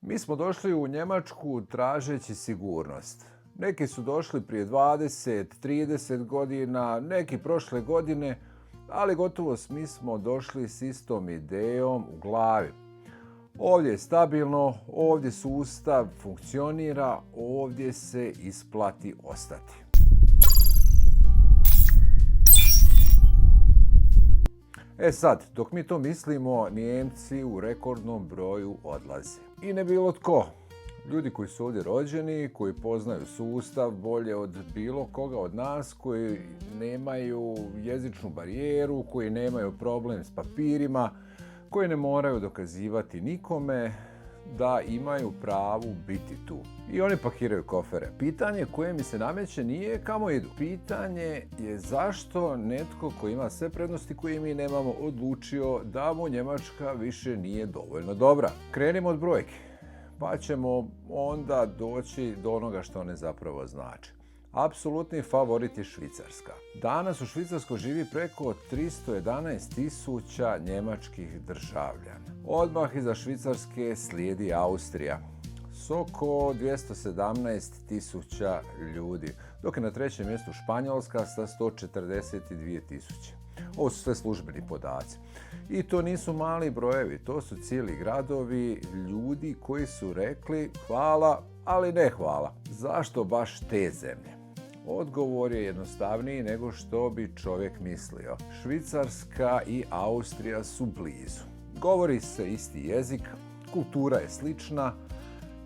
Mi smo došli u Njemačku tražeći sigurnost. Neki su došli prije 20, 30 godina, neki prošle godine, ali gotovo svi smo došli s istom idejom u glavi. Ovdje je stabilno, ovdje sustav funkcionira, ovdje se isplati ostati. Sad, dok mi to mislimo, Nijemci u rekordnom broju odlaze. I ne bilo tko. Ljudi koji su ovdje rođeni, koji poznaju sustav bolje od bilo koga od nas, koji nemaju jezičnu barijeru, koji nemaju problem s papirima, koji ne moraju dokazivati nikome da imaju pravu biti tu. I oni pakiraju kofere. Pitanje koje mi se nameće nije kamo idu. Pitanje je zašto netko koji ima sve prednosti koje mi nemamo odlučio da mu Njemačka više nije dovoljno dobra. Krenimo od brojke, pa ćemo onda doći do onoga što one zapravo znači. Apsolutni favorit je Švicarska. Danas u Švicarskoj živi preko 311.000 njemačkih državljana. Odmah iza Švicarske slijedi Austrija s oko 217.000 ljudi, dok je na trećem mjestu Španjolska sa 142.000. Ovo su sve službeni podaci. I to nisu mali brojevi, to su cijeli gradovi ljudi koji su rekli hvala, ali ne hvala. Zašto baš te zemlje? Odgovor je jednostavniji nego što bi čovjek mislio. Švicarska i Austrija su blizu. Govori se isti jezik, kultura je slična,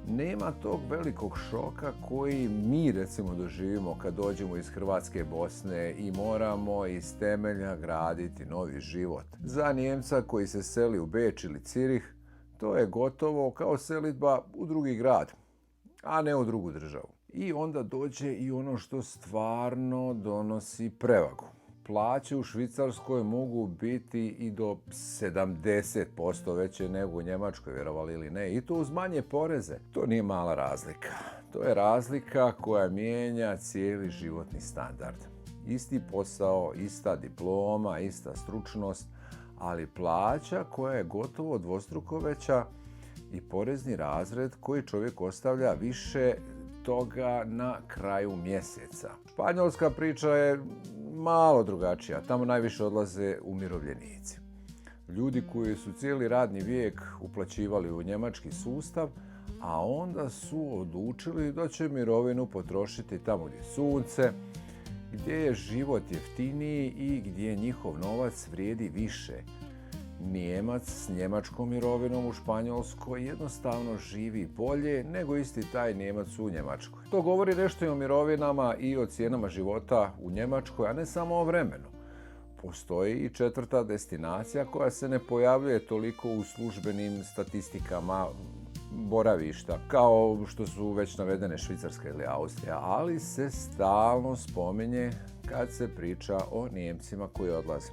nema tog velikog šoka koji mi recimo doživimo kad dođemo iz Hrvatske, Bosne i moramo iz temelja graditi novi život. Za Nijemca koji se seli u Beč ili Cirih, to je gotovo kao selidba u drugi grad, a ne u drugu državu. I onda dođe i ono što stvarno donosi prevagu. Plaće u Švicarskoj mogu biti i do 70% veće nego u Njemačkoj, vjerovali ili ne. I to uz manje poreze. To nije mala razlika. To je razlika koja mijenja cijeli životni standard. Isti posao, ista diploma, ista stručnost, ali plaća koja je gotovo dvostruko veća i porezni razred koji čovjek ostavlja više toga na kraju mjeseca. Španjolska priča je malo drugačija. Tamo najviše odlaze umirovljenici. Ljudi koji su cijeli radni vijek uplaćivali u njemački sustav, a onda su odlučili da će mirovinu potrošiti tamo gdje je sunce, gdje je život jeftiniji i gdje njihov novac vrijedi više. Nijemac s njemačkom mirovinom u Španjolskoj jednostavno živi bolje nego isti taj Nijemac u Njemačkoj. To govori nešto i o mirovinama i o cijenama života u Njemačkoj, a ne samo o vremenu. Postoji i četvrta destinacija koja se ne pojavljuje toliko u službenim statistikama boravišta, kao što su već navedene Švicarska ili Austrija, ali se stalno spominje kad se priča o Nijemcima koji odlaze.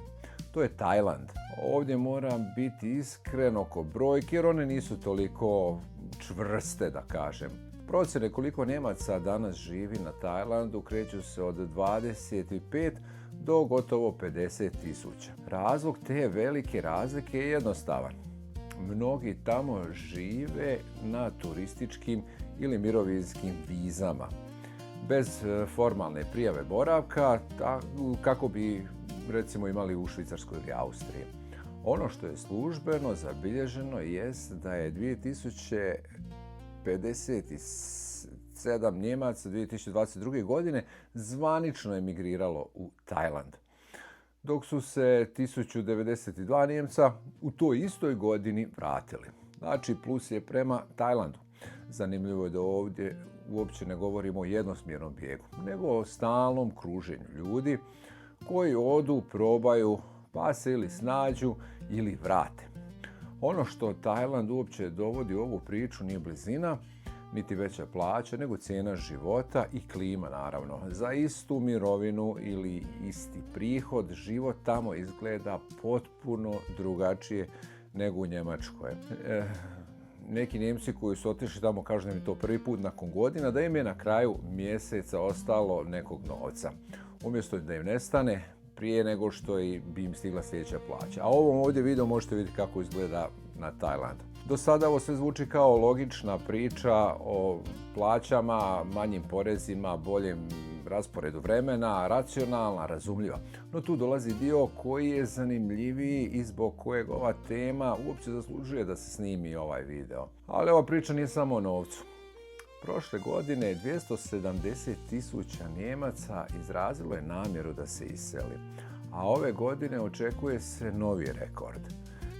To je Tajland. Ovdje moram biti iskren oko brojke jer one nisu toliko čvrste, da kažem. Procjene koliko Nijemaca danas živi na Tajlandu kreću se od 25 do gotovo 50.000. Razlog te velike razlike je jednostavan. Mnogi tamo žive na turističkim ili mirovinskim vizama. Bez formalne prijave boravka, kako bi recimo imali u Švicarskoj ili Austriji. Ono što je službeno zabilježeno jest da je 2057 Njemaca 2022. godine zvanično emigriralo u Tajland. Dok su se 1092 Nijemca u toj istoj godini vratili. Znači plus je prema Tajlandu. Zanimljivo je da ovdje uopće ne govorimo o jednosmjernom bijegu, nego o stalnom kruženju ljudi koji odu, probaju, pa se ili snađu ili vrate. Ono što Tajland uopće dovodi u ovu priču nije blizina, niti veća plaća, nego cijena života i klima naravno. Za istu mirovinu ili isti prihod život tamo izgleda potpuno drugačije nego u Njemačkoj. Neki Nijemci koji su otišli tamo kažu da im je to prvi put nakon godina, da im je na kraju mjeseca ostalo nekog novca. Umjesto da im nestane, prije nego što bi im stigla sljedeća plaća. A ovom ovdje video možete vidjeti kako izgleda na Tajlandu. Do sada ovo sve zvuči kao logična priča o plaćama, manjim porezima, boljem rasporedu vremena, racionalna, razumljiva. No tu dolazi dio koji je zanimljiviji i zbog kojeg ova tema uopće zaslužuje da se snimi ovaj video. Ali ova priča nije samo o novcu. Prošle godine 270.000 Nijemaca izrazilo je namjeru da se iseli, a ove godine očekuje se novi rekord.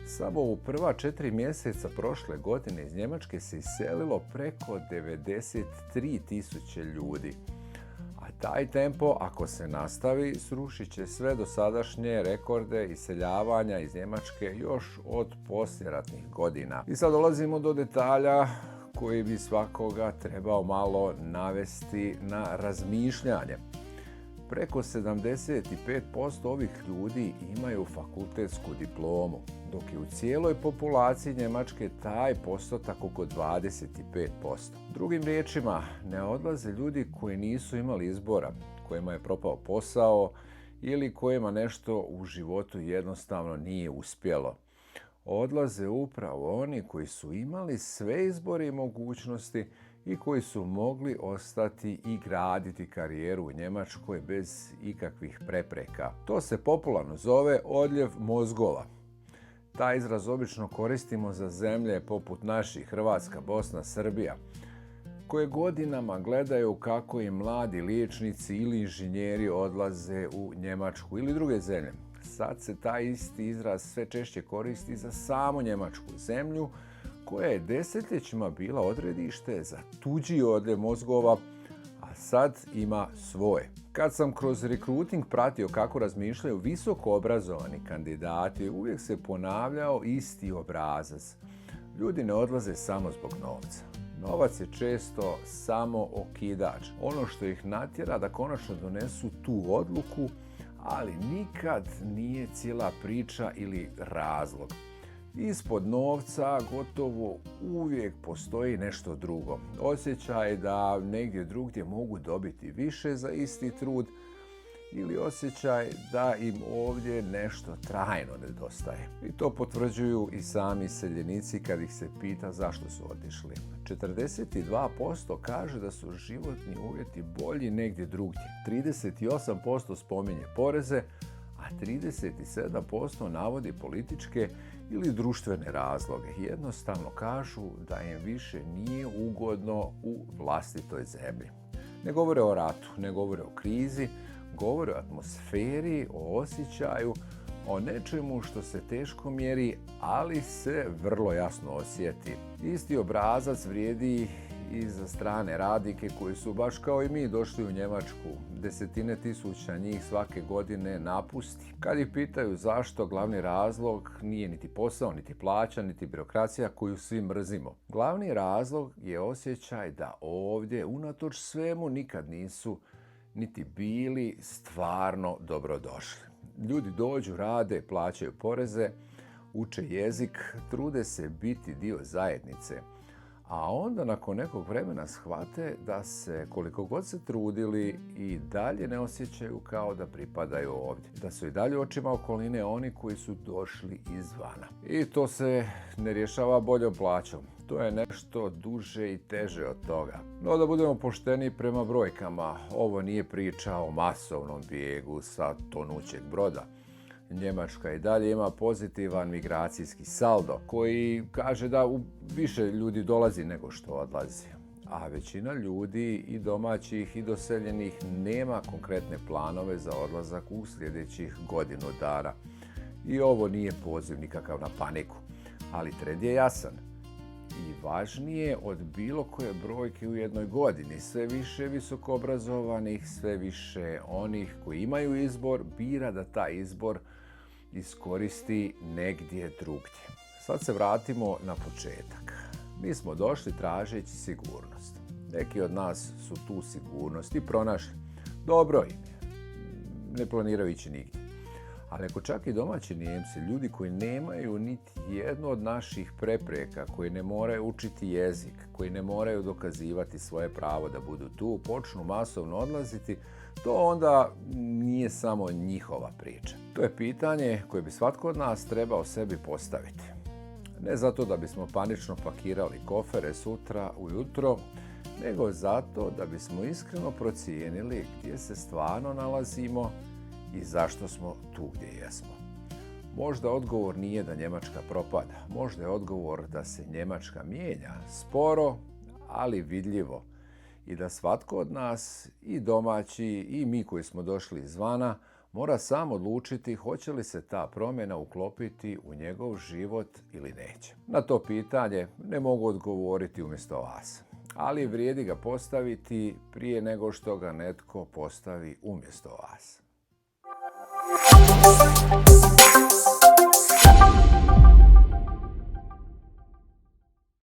Samo u prva 4 mjeseca prošle godine iz Njemačke se iselilo preko 93.000 ljudi. A taj tempo, ako se nastavi, srušit će sve dosadašnje rekorde iseljavanja iz Njemačke još od poslijeratnih godina. I sad dolazimo do detalja koji bi svakoga trebao malo navesti na razmišljanje. Preko 75% ovih ljudi imaju fakultetsku diplomu, dok je u cijeloj populaciji Njemačke taj postotak oko 25%. Drugim riječima, ne odlaze ljudi koji nisu imali izbora, kojima je propao posao ili kojima nešto u životu jednostavno nije uspjelo. Odlaze upravo oni koji su imali sve izbore i mogućnosti i koji su mogli ostati i graditi karijeru u Njemačkoj bez ikakvih prepreka. To se popularno zove odljev mozgova. Taj izraz obično koristimo za zemlje poput naših, Hrvatska, Bosna, Srbija, koje godinama gledaju kako im mladi liječnici ili inženjeri odlaze u Njemačku ili druge zemlje. Sad se taj isti izraz sve češće koristi za samu Njemačku, zemlju koja je desetljećima bila odredište za tuđi odljev mozgova, a sad ima svoje. Kad sam kroz rekruting pratio kako razmišljaju visoko obrazovani kandidati, uvijek se ponavljao isti obrazac. Ljudi ne odlaze samo zbog novca. Novac je često samo okidač, ono što ih natjera da konačno donesu tu odluku, ali nikad nije cijela priča ili razlog. Ispod novca gotovo uvijek postoji nešto drugo. Osjećaj da negdje drugdje mogu dobiti više za isti trud ili osjećaj da im ovdje nešto trajno nedostaje. I to potvrđuju i sami iseljenici kad ih se pita zašto su otišli. 42% kaže da su životni uvjeti bolji negdje drugdje. 38% spominje poreze, a 37% navodi političke ili društvene razloge. Jednostavno kažu da im više nije ugodno u vlastitoj zemlji. Ne govore o ratu, ne govore o krizi, govore o atmosferi, o osjećaju, o nečemu što se teško mjeri, ali se vrlo jasno osjeti. Isti obrazac vrijedi i za strane radnike koji su baš kao i mi došli u Njemačku. Desetine tisuća njih svake godine napusti. Kad ih pitaju zašto, glavni razlog nije niti posao, niti plaća, niti birokracija koju svi mrzimo. Glavni razlog je osjećaj da ovdje, unatoč svemu, nikad nisu niti bili stvarno dobrodošli. Ljudi dođu, rade, plaćaju poreze, uče jezik, trude se biti dio zajednice. A onda nakon nekog vremena shvate da se, koliko god se trudili, i dalje ne osjećaju kao da pripadaju ovdje. Da su i dalje očima okoline oni koji su došli izvana. I to se ne rješava boljom plaćom. To je nešto duže i teže od toga. No da budemo pošteni prema brojkama, ovo nije priča o masovnom bijegu sa tonućeg broda. Njemačka i dalje ima pozitivan migracijski saldo koji kaže da više ljudi dolazi nego što odlazi. A većina ljudi, i domaćih i doseljenih, nema konkretne planove za odlazak u sljedećih godinu dana. I ovo nije poziv nikakav na paniku, ali trend je jasan. I važnije od bilo koje brojke u jednoj godini, sve više visokoobrazovanih, sve više onih koji imaju izbor, bira da taj izbor iskoristi negdje drugdje. Sad se vratimo na početak. Mi smo došli tražeći sigurnost. Neki od nas su tu sigurnost i pronašli. Dobro im je. Ne planiraju ići nigdje. Ali ako čak i domaći Nijemci, ljudi koji nemaju niti jednu od naših prepreka, koji ne moraju učiti jezik, koji ne moraju dokazivati svoje pravo da budu tu, počnu masovno odlaziti, to onda nije samo njihova priča. To je pitanje koje bi svatko od nas trebao sebi postaviti. Ne zato da bismo panično pakirali kofere sutra ujutro, nego zato da bismo iskreno procijenili gdje se stvarno nalazimo i zašto smo tu gdje jesmo. Možda odgovor nije da Njemačka propada, možda je odgovor da se Njemačka mijenja sporo, ali vidljivo i da svatko od nas, i domaći i mi koji smo došli izvana, mora sam odlučiti hoće li se ta promjena uklopiti u njegov život ili neće. Na to pitanje ne mogu odgovoriti umjesto vas, ali vrijedi ga postaviti prije nego što ga netko postavi umjesto vas.